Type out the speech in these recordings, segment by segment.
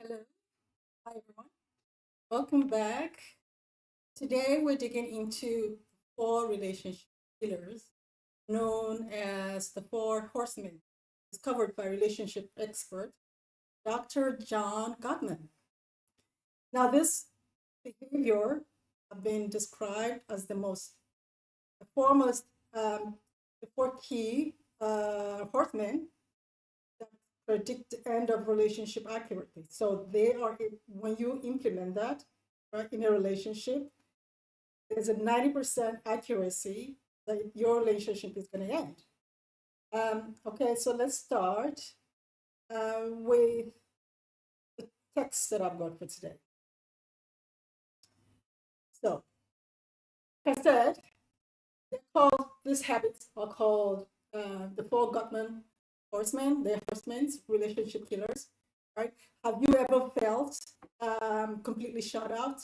Hello, hi everyone. Welcome back. Today we're digging into four relationship pillars known as the four horsemen, discovered by relationship expert Dr. John Gottman. Now, this behavior has been described as the foremost, the four key horsemen that predict the end of relationship accurately. So they are when you implement that right, in a relationship, there's a 90% accuracy that your relationship is going to end. Okay, so let's start with the text that I've got for today. So, like I said, these habits are called the four Gottman horsemen. They're horsemen, relationship killers, right? Have you ever felt completely shut out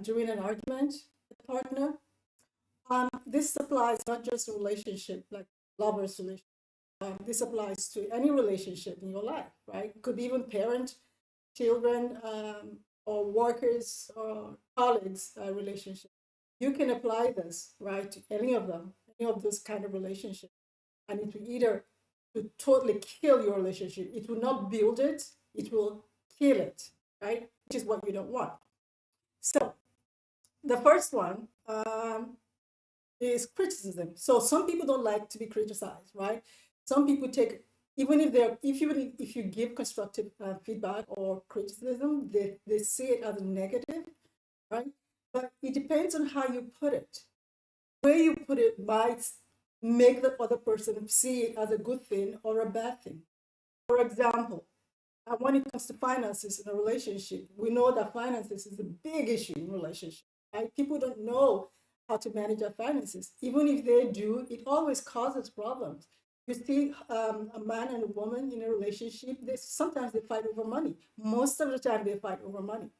during an argument with a partner? This applies not just to relationship, like lovers relationship. This applies to any relationship in your life, right? It could be even parent, children, or workers or colleagues relationship. You can apply this, right, to any of them, any of those kind of relationships. And it will either to totally kill your relationship. It will not build it, it will kill it, right? Which is what you don't want. So the first one is criticism. So some people don't like to be criticized, right? Some people take even if you give constructive feedback or criticism, they see it as a negative, right? But it depends on how you put it. Where you put it might make the other person see it as a good thing or a bad thing. For example, when it comes to finances in a relationship, we know that finances is a big issue in relationship, right? People don't know how to manage their finances. Even if they do, it always causes problems. You see a man and a woman in a relationship, sometimes they fight over money. Most of the time they fight over money.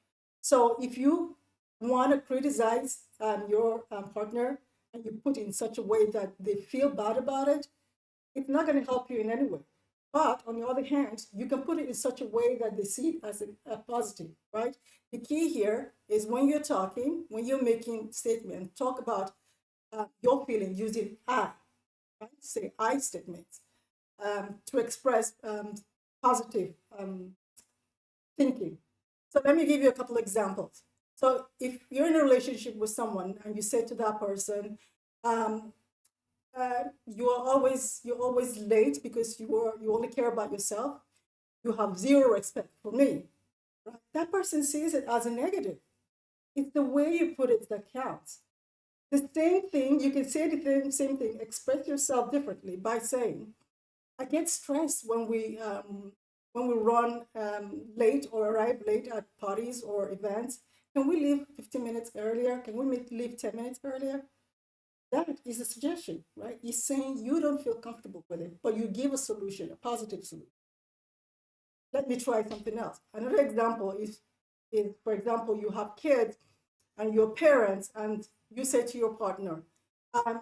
So if you want to criticize your partner and you put it in such a way that they feel bad about it, it's not going to help you in any way. But on the other hand, you can put it in such a way that they see it as a positive, right? The key here is when you're talking, when you're making statement, talk about your feeling using I, right? Say I statements to express positive thinking. So let me give you a couple examples. So if you're in a relationship with someone and you say to that person, um, you're always late because you only care about yourself. You have zero respect for me. Right? That person sees it as a negative. It's the way you put it that counts. The same thing, you can say the same thing, express yourself differently by saying, I get stressed when we run late or arrive late at parties or events. Can we leave 15 minutes earlier? Can we leave 10 minutes earlier? That is a suggestion, right? It's saying you don't feel comfortable with it, but you give a solution, a positive solution. Let me try something else. Another example is for example, you have kids and your parents, and you say to your partner,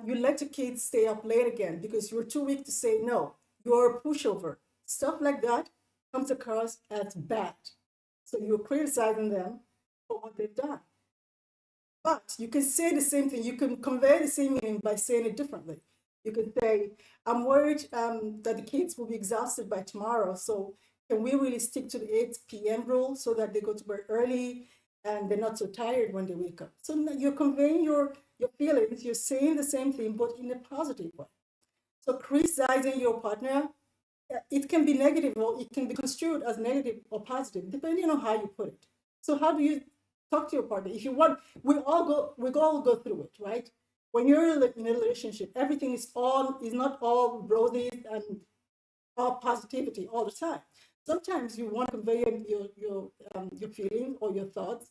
you let your kids stay up late again because you're too weak to say no. You're a pushover. Stuff like that comes across as bad. So you're criticizing them for what they've done. But you can say the same thing. You can convey the same meaning by saying it differently. You can say, I'm worried that the kids will be exhausted by tomorrow. So can we really stick to the 8 p.m. rule so that they go to bed early and they're not so tired when they wake up? So you're conveying your feelings. You're saying the same thing, but in a positive way. So criticizing your partner, it can be negative or it can be construed as negative or positive, depending on how you put it. So how do you talk to your partner? If you want, we all go through it, right? When you're in a relationship, everything is not all roses and all positivity all the time. Sometimes you want to convey your feelings or your thoughts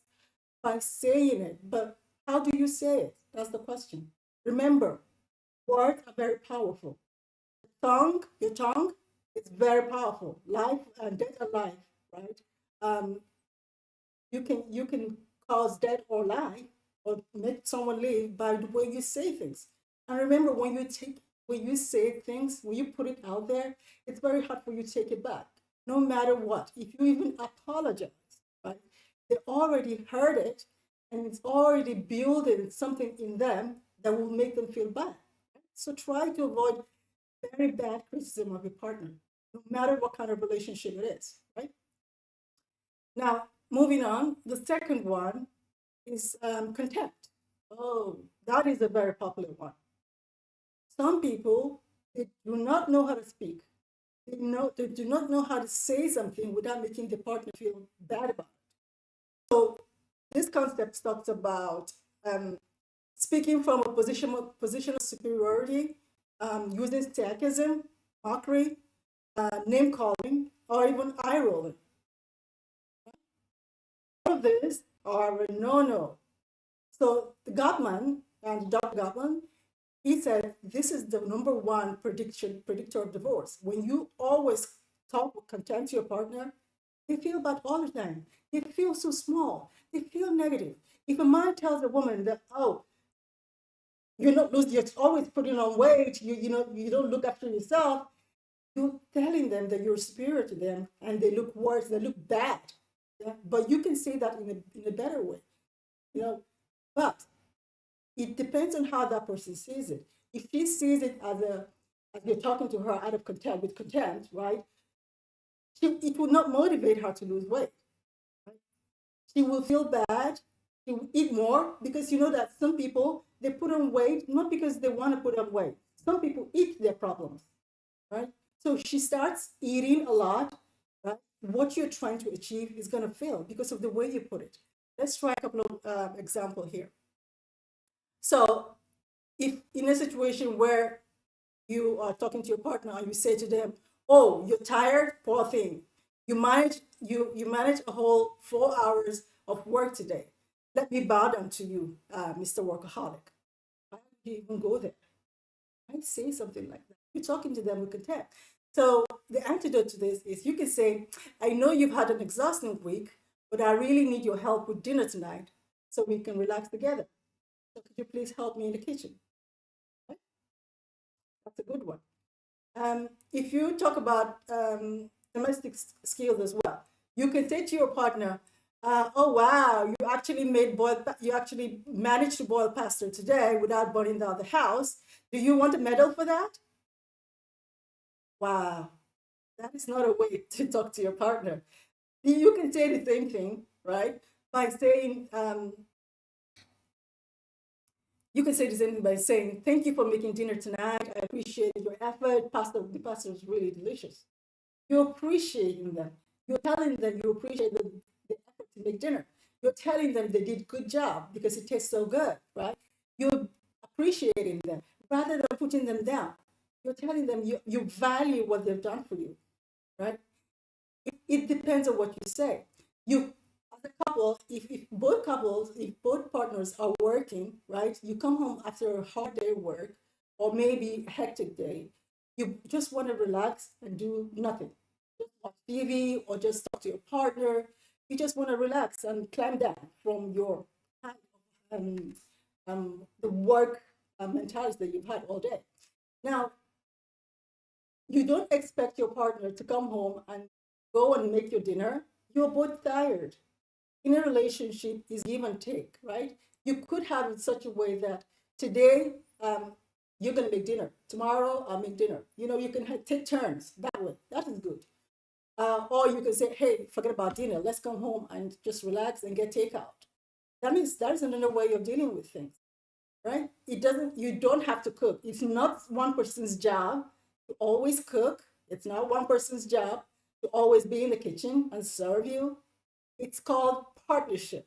by saying it, but how do you say it? That's the question. Remember, words are very powerful. Your tongue is very powerful. Life and death are life, right? Um, you can cause death or life or make someone live by the way you say things. And remember, when you say things, when you put it out there, it's very hard for you to take it back, no matter what. If you even apologize, They already heard it, and it's already building something in them that will make them feel bad. So try to avoid very bad criticism of your partner, no matter what kind of relationship it is, right? Now, moving on, the second one is contempt. Oh, that is a very popular one. Some people, they do not know how to speak. They do not know how to say something without making the partner feel bad about it. So this concept talks about um, speaking from a position of superiority, using sarcasm, mockery, name calling, or even eye rolling. All of these are a no-no. So the Gottman, and Dr. Gottman, he said this is the number one predictor of divorce. When you always talk with contempt to your partner, they feel bad all the time. They feel so small. They feel negative. If a man tells a woman that, oh, you're not losing, you're always putting on weight, you don't look after yourself, you're telling them that you're superior to them and they look worse, they look bad. Yeah? But you can say that in a better way, you know. But it depends on how that person sees it. If she sees it as you're talking to her out of contempt, with contempt, right? It will not motivate her to lose weight. Right? She will feel bad. She will eat more because you know that some people they put on weight not because they want to put on weight. Some people eat their problems, right? So she starts eating a lot, right? What you're trying to achieve is going to fail because of the way you put it. Let's try a couple of examples here. So if in a situation where you are talking to your partner and you say to them, "Oh, you're tired, poor thing. You manage a whole 4 hours of work today. Let me bow down to you, Mr. Workaholic." Why would you even go there? I say something like that. You're talking to them with contempt. So the antidote to this is you can say, "I know you've had an exhausting week, but I really need your help with dinner tonight so we can relax together. So could you please help me in the kitchen?" Right? That's a good one. If you talk about domestic skills as well, you can say to your partner, "Oh wow, you actually managed to boil pasta today without burning down the house. Do you want a medal for that?" Wow, that is not a way to talk to your partner. You can say the same thing, right? By saying, you can say the same thing by saying, "Thank you for making dinner tonight. I appreciate your effort. The pasta was really delicious." You're appreciating them. You're telling them you appreciate the effort to make dinner. You're telling them they did good job because it tastes so good, right? You're appreciating them rather than putting them down. You're telling them you value what they've done for you, right? It depends on what you say. You, as a couple, if both partners are working, right? You come home after a hard day of work or maybe a hectic day. You just want to relax and do nothing. Just watch TV or just talk to your partner. You just want to relax and climb down from your um, the work mentality that you've had all day. Now, you don't expect your partner to come home and go and make your dinner. You're both tired. In a relationship, is give and take, right? You could have it such a way that today you're going to make dinner. Tomorrow I'll make dinner. You can take turns that way. That is good. Or you can say, "Hey, forget about dinner. Let's come home and just relax and get takeout." That means that is another way of dealing with things, right? You don't have to cook. It's not one person's job to always cook. It's not one person's job to always be in the kitchen and serve you. It's called partnership,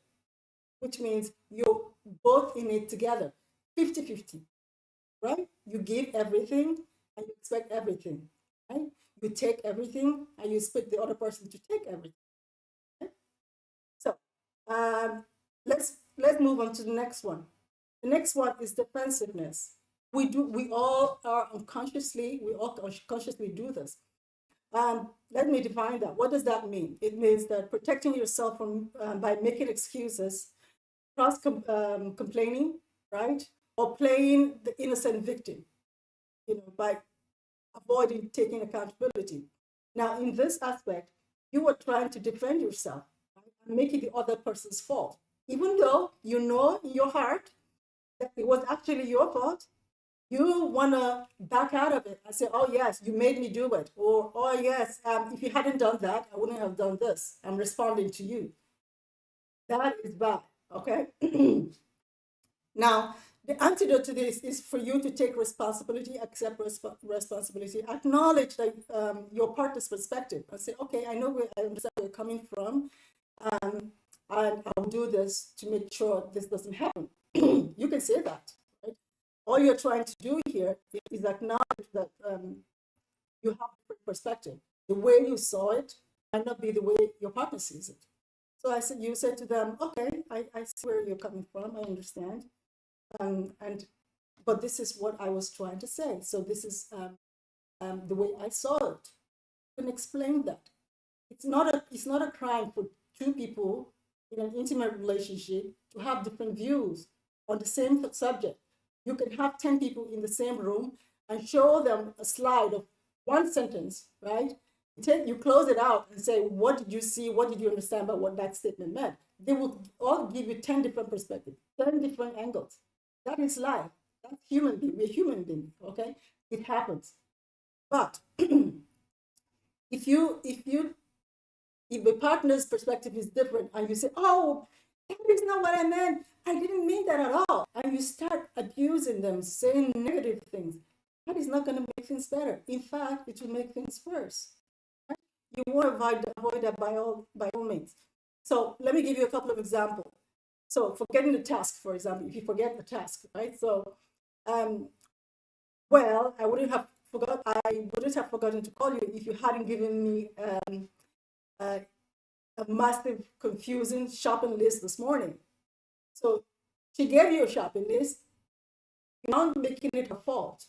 which means you're both in it together, 50-50, right? You give everything and you expect everything, right? You take everything and you expect the other person to take everything. Right? So um, let's move on to the next one. The next one is defensiveness. We all consciously do this. Let me define that. What does that mean? It means that protecting yourself from by making excuses, complaining, right, or playing the innocent victim, by avoiding taking accountability. Now, in this aspect, you are trying to defend yourself, right? and make it the other person's fault. Even though you know in your heart that it was actually your fault, you want to back out of it and say, oh, yes, you made me do it. Or, oh, yes, if you hadn't done that, I wouldn't have done this. I'm responding to you. That is bad, okay? Now, the antidote to this is for you to take responsibility, accept responsibility, acknowledge that, your partner's perspective, and say, okay, I understand where you're coming from, um, and I'll do this to make sure this doesn't happen. You can say that, right? All you're trying to do here is acknowledge that, you have a different perspective. The way you saw it might not be the way your partner sees it. So you said to them, okay, I see where you're coming from. I understand. And but this is what I was trying to say. So this is, the way I saw it. You can explain that. It's not a crime for two people in an intimate relationship to have different views on the same subject. You can have 10 people in the same room and show them a slide of one sentence, right? You close it out and say, what did you see? What did you understand about what that statement meant? They will all give you 10 different perspectives, 10 different angles. That is life. That's human being. We're human beings, okay? It happens. But if the partner's perspective is different and you say, oh, that is not what I meant, I didn't mean that at all, and you start abusing them, saying negative things, that is not going to make things better. In fact, it will make things worse. Right? You want to avoid that by all means. So let me give you a couple of examples. So forgetting the task, for example, if you forget the task, right? So, well, I wouldn't have forgotten to call you if you hadn't given me, a massive, confusing shopping list this morning. So she gave you a shopping list, you're not making it her fault,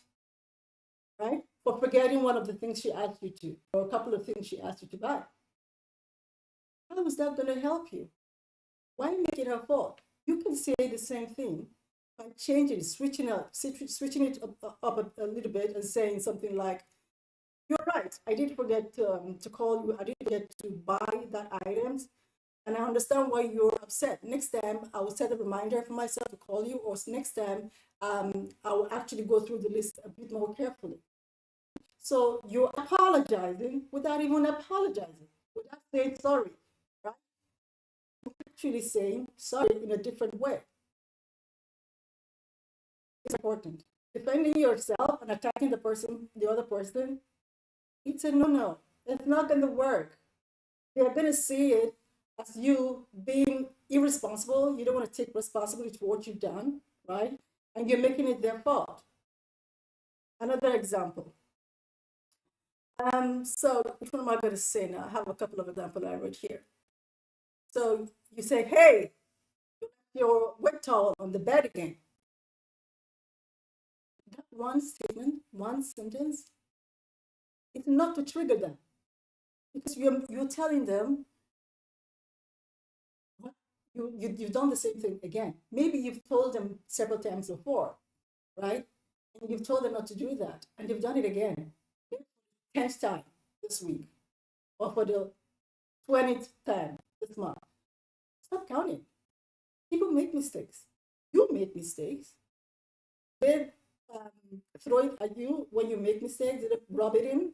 right? For forgetting one of the things she asked you to, or a couple of things she asked you to buy. How is that going to help you? Why make it her fault? You can say the same thing by changing, switching it up a little bit and saying something like, you're right, I did forget to call you, I did forget to buy that items, and I understand why you're upset. Next time, I will set a reminder for myself to call you, or next time, I will actually go through the list a bit more carefully. So you're apologizing without even apologizing, without saying sorry, right? Actually saying sorry in a different way. It's important. Defending yourself and attacking the other person, it's a no-no. It's not going to work. They're going to see it as you being irresponsible. You don't want to take responsibility for what you've done, right? And you're making it their fault. Another example. So which one am I going to say now? I have a couple of examples I wrote here. So you say, hey, your wet towel on the bed again. That one statement, one sentence, it's not to trigger them, because you're telling them you've done the same thing again. Maybe you've told them several times before, right? And you've told them not to do that, and you've done it again, 10th time this week, or for the 20th time this month. Stop counting. People make mistakes. You make mistakes. They throw it at you when you make mistakes. They rub it in.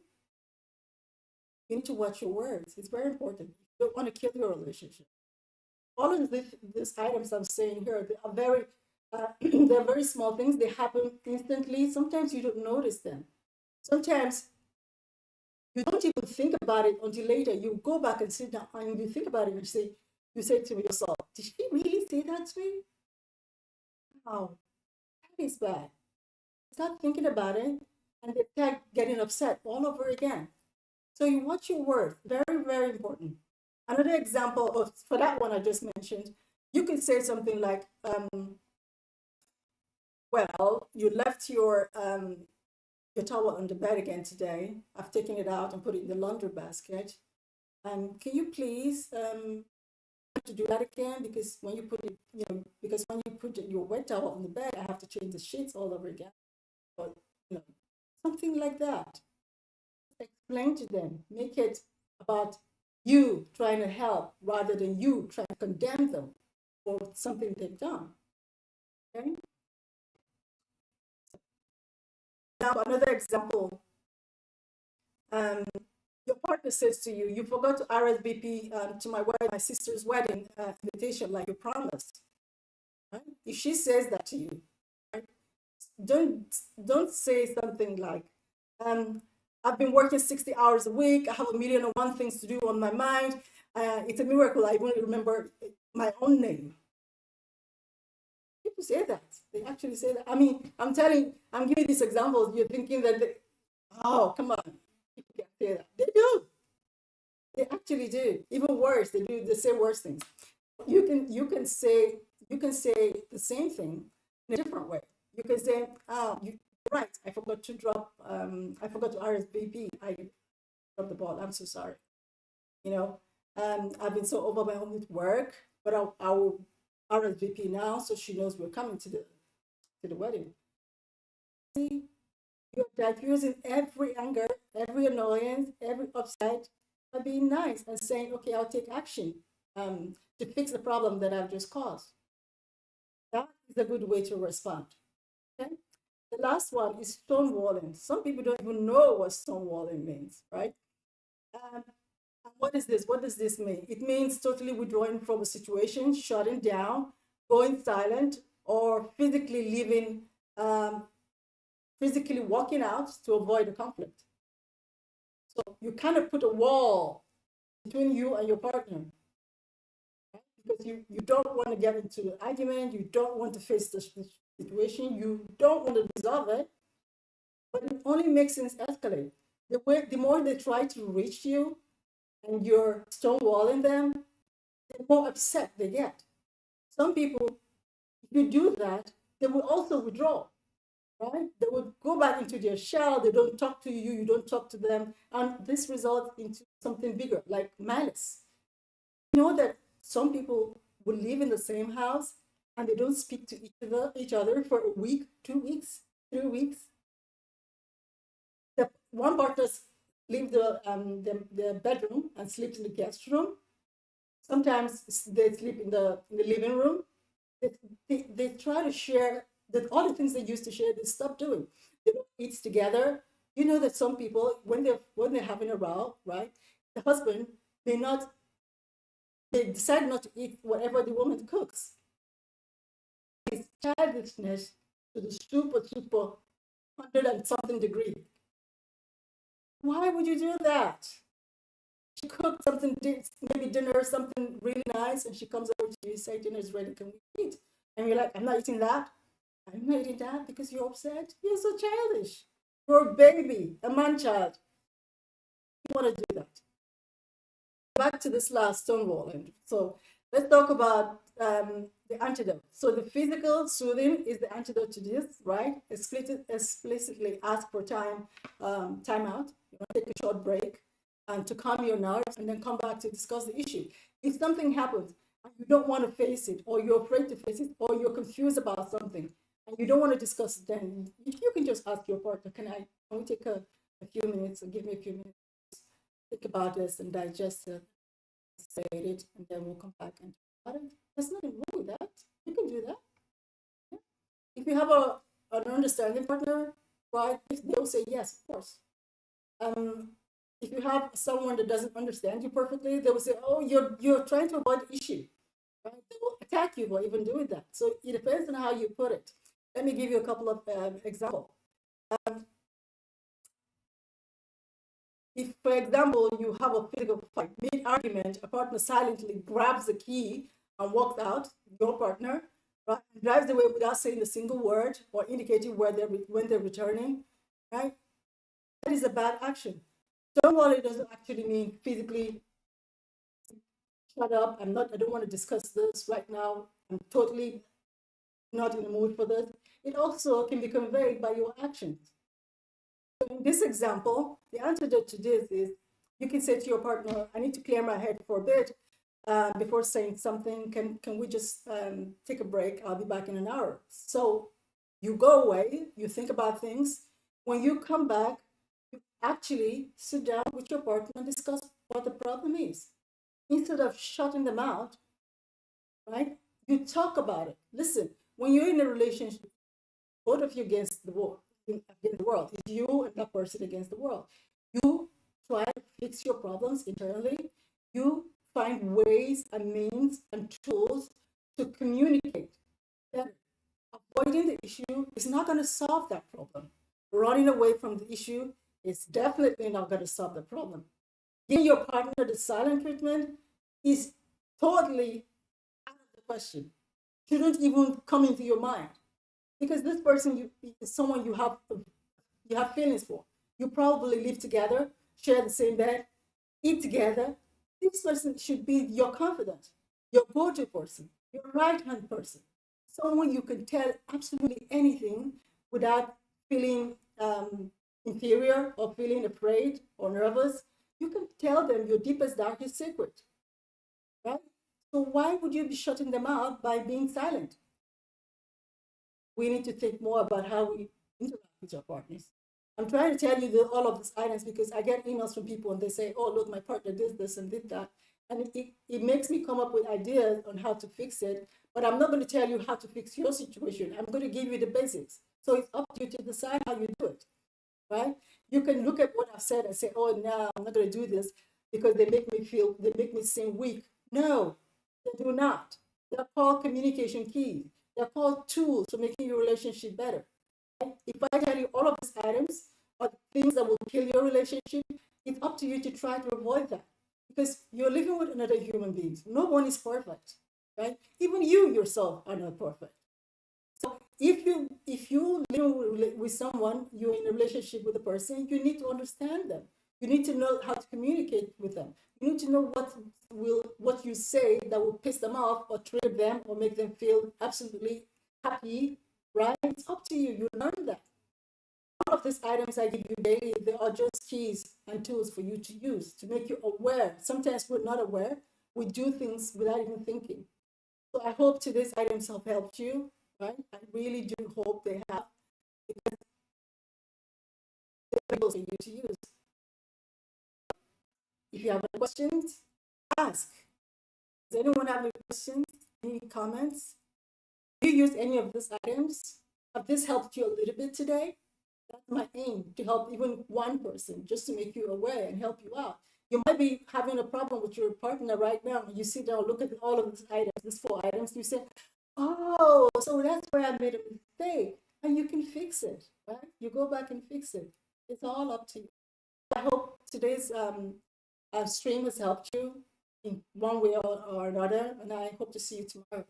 You need to watch your words. It's very important. You don't want to kill your relationship. All of these items I'm saying here, they are very, they're very small things. They happen instantly. Sometimes you don't notice them. Sometimes you don't even think about it until later. You go back and sit down and you think about it and you say to yourself, did she really say that to me? Wow, that is bad. Start thinking about it and they start getting upset all over again. So you watch your words. Very, very important. Another example of for that one I just mentioned, you can say something like, well, you left your towel on the bed again today. I've taken it out and put it in the laundry basket. Can you please to do that again? Because when you put it, because when you put your wet towel on the bed, I have to change the sheets all over again. But you know, something like that. Explain to them. Make it about you trying to help rather than you trying to condemn them for something they've done. Okay. Now another example. Um, your partner says to you, "You forgot to RSVP to my sister's wedding invitation, like you promised." Right? If she says that to you, right, don't don't say something like, um, "I've been working 60 hours a week. I have a million and one things to do on my mind. It's a miracle I even remember my own name." People say that. They actually say that. I mean, I'm giving these examples. You're thinking that, oh, come on, people can't say that. They do. They actually do. Even worse, they do. They say worse things. You can say the same thing in a different way. You can say, "Oh, you're right. I forgot to RSVP. I dropped the ball. I'm so sorry. You know, I've been so overwhelmed with work, but I'll RSVP now so she knows we're coming to the wedding." See, you're diffusing every anger, every annoyance, every upset by being nice and saying, "Okay, I'll take action to fix the problem that I've just caused." That is a good way to respond. Okay. The last one is stonewalling. Some people don't even know what stonewalling means, right? Um, what is this? What does this mean? It means totally withdrawing from a situation, shutting down, going silent, or physically leaving, physically walking out to avoid a conflict. So you kind of put a wall between you and your partner, right? Because you don't want to get into an argument, you don't want to face the situation, you don't want to resolve it, but it only makes things escalate. The more they try to reach you and you're stonewalling them, the more upset they get. Some people, if you do that, they will also withdraw, right? They would go back into their shell. They don't talk to you. You don't talk to them, and this results into something bigger, like malice. You know that some people will live in the same house and they don't speak to each other for a week, 2 weeks, 3 weeks. The one partner leaves the bedroom and sleeps in the guest room. Sometimes they sleep in the living room. They try to share all the things they used to share. They stop doing. They don't eat together. You know that some people, when they're having a row, right? The husband may not. They decide not to eat whatever the woman cooks. It's childishness to the super 100 and something degree. Why would you do that? She cooked something, maybe dinner, something really nice, and she comes over to you, say dinner is ready, can we eat? And you're like, "I'm not eating that." "I'm not eating that because you're upset." You're so childish. You're a baby, a man child. You want to do that. Back to this last stonewalling. So let's talk about the antidote. So the physical soothing is the antidote to this, right? Explicitly ask for time out. You want to take a short break and to calm your nerves, and then come back to discuss the issue. If something happens and you don't want to face it, or you're afraid to face it, or you're confused about something and you don't want to discuss it, then you can just ask your partner, can we take a few minutes, and give me a few minutes, think about this and digest it, say it, and then we'll come back and talk about it. There's nothing wrong with that. You can do that. Yeah. If you have an understanding partner, right, they'll say yes, of course. Um, if you have someone that doesn't understand you perfectly, they will say, "Oh, you're trying to avoid the issue." Right? They will attack you for even doing that. So it depends on how you put it. Let me give you a couple of examples. Um, if, for example, you have a physical fight, mid-argument, a partner silently grabs the key and walks out, your partner, right, and drives away without saying a single word or indicating when they're returning, right? That is a bad action. Stonewalling doesn't actually mean physically shut up. I don't want to discuss this right now. I'm totally not in the mood for this. It also can be conveyed by your actions. In this example, the antidote to this is you can say to your partner, "I need to clear my head for a bit before saying something. Can we just take a break? I'll be back in an hour." So you go away, you think about things. When you come back, you actually sit down with your partner and discuss what the problem is. Instead of shutting them out, right? You talk about it. Listen, when you're in a relationship, both of you against the world, against the world, it's you and that person against the world. You try to fix your problems internally. You find ways and means and tools to communicate better. Avoiding the issue is not going to solve that problem. Running away from the issue is definitely not going to solve the problem. Giving your partner the silent treatment is totally out of the question. Shouldn't even come into your mind because this person is someone you have feelings for. You probably live together, share the same bed, eat together. This person should be your confidant, your go-to person, your right-hand person, someone you can tell absolutely anything without feeling inferior or feeling afraid or nervous. You can tell them your deepest, darkest secret, right? So why would you be shutting them out by being silent? We need to think more about how we interact with our partners. I'm trying to tell you all of these items because I get emails from people and they say, oh, look, my partner did this and did that. And it makes me come up with ideas on how to fix it. But I'm not going to tell you how to fix your situation. I'm going to give you the basics. So it's up to you to decide how you do it, right? You can look at what I've said and say, oh, no, I'm not going to do this because they make me seem weak. No, they do not. They're called communication keys. They're called tools for making your relationship better. If I tell you all of these items are things that will kill your relationship, it's up to you to try to avoid that because you're living with another human being. No one is perfect, right? Even you yourself are not perfect. So if you live with someone, you're in a relationship with a person, you need to understand them. You need to know how to communicate with them. You need to know what you say that will piss them off or trigger them or make them feel absolutely happy, right? It's up to you. You learn that. All of these items I give you daily, they are just keys and tools for you to use to make you aware. Sometimes we're not aware. We do things without even thinking. So I hope today's items have helped you, right? I really do hope they have because they're able for you to use. If you have any questions, ask. Does anyone have any questions? Any comments? Do you use any of these items? Have this helped you a little bit today? That's my aim, to help even one person, just to make you aware and help you out. You might be having a problem with your partner right now. You sit down, look at all of these items, these 4 items, you say, oh, so that's where I made a mistake. And you can fix it, right? You go back and fix it. It's all up to you. I hope today's stream has helped you in one way or another, and I hope to see you tomorrow.